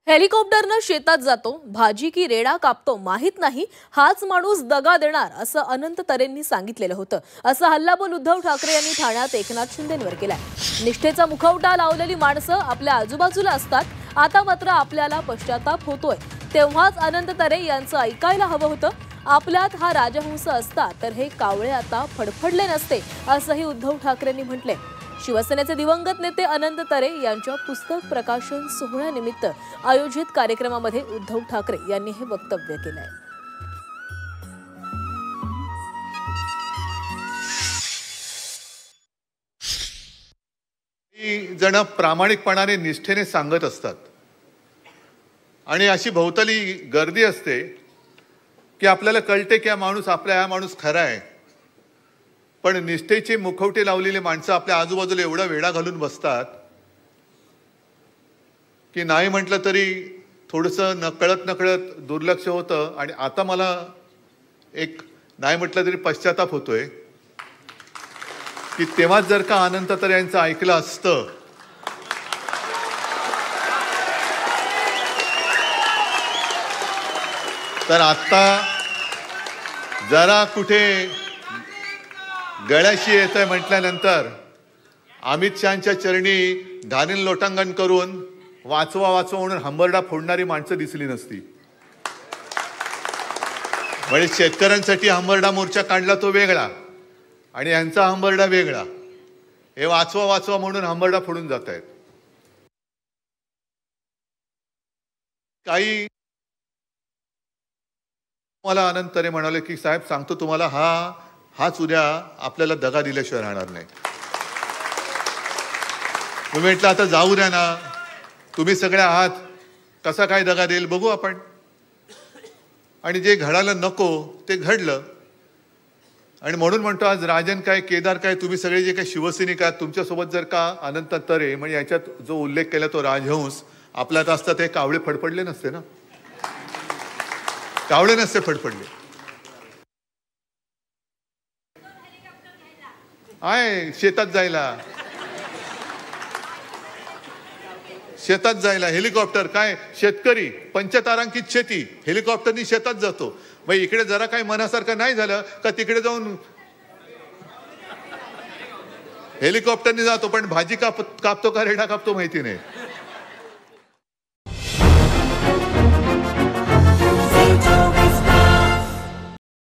हेलिकॉप्टरनं शेतात जातो, भाजी की रेडा कापतो माहित नाही, हाच माणूस दगा देणार असं अनंत तरेंनी सांगितलेलं होतं। असं हल्लाबोल उद्धव ठाकरे यांनी ठाण्यात एकनाथ शिंदेंवर केलाय। निष्ठेचा मुखवटा लावलेली माणसं आपल्या आजूबाजूला असतात, आता मात्र आपल्याला पश्चाताप होतोय। तेव्हाच अनंत तरे यांचं ऐकायला हवं होतं। आपल्यात हा राजहंस असता तर हे कावळे आता फडफडले नसते, असंही उद्धव ठाकरेंनी म्हटले। शिवसेनेचे दिवंगत नेते अनंत तरे यांच्या पुस्तक प्रकाशन सोहळ्यानिमित्त आयोजित कार्यक्रमामध्ये उद्धव ठाकरे यांनी हे वक्तव्य केलंय। जण प्रामाणिकपणाने निष्ठेने सांगत असतात आणि अशी भोवताली गर्दी असते की आपल्याला कळते की हा माणूस खरा आहे। पण निष्ठेचे मुखवटे लावलेले माणसं आपल्या आजूबाजूला एवढा वेळा घालून बसतात की नाही म्हटलं तरी थोडंसं नकळत दुर्लक्ष होतं। आणि आता मला एक नाही म्हटलं तरी पश्चाताप होतोय की तेव्हा जर का अनंत तरे यांचं ऐकलं असतं तर आता जरा कुठे गळ्याशी येतंय म्हटल्यानंतर अमित शहांच्या चरणी घालीन लोटांगण करून वाचवा म्हणून हंबरडा फोडणारी माणसं दिसली नसती। म्हणजे शेतकऱ्यांसाठी हंबरडा मोर्चा काढला तो वेगळा आणि यांचा हंबरडा वेगळा। हे वाचवा म्हणून हंबरडा फोडून जात आहेत। काही मला अनंत तरे म्हणाले की साहेब सांगतो तुम्हाला, हाच उद्या आपल्याला दगा दिल्याशिवाय राहणार नाही। मी म्हटलं आता जाऊ द्या ना, तुम्ही सगळे आहात, कसा काय दगा देईल बघू आपण। आणि जे घडायला नको ते घडलं। आणि म्हणून म्हणतो आज राजन काय केदार काय तुम्ही सगळे जे काही शिवसैनिक आहात, तुमच्यासोबत जर का अनंत तरे म्हणजे याच्यात जो उल्लेख केला तो राजहंस आपल्यात असता ते कावळे फडफडले नसते ना, कावळे नसते फडफडले। आहे शेतात जायला हेलिकॉप्टर काय, शेतकरी पंचतारांकित शेती हेलिकॉप्टरनी शेतात जातो। मग इकडे जरा काही मनासारखं नाही झालं का तिकडे जाऊन हेलिकॉप्टरनी जातो, पण भाजी कापतो का रेडा कापतो माहिती नाही।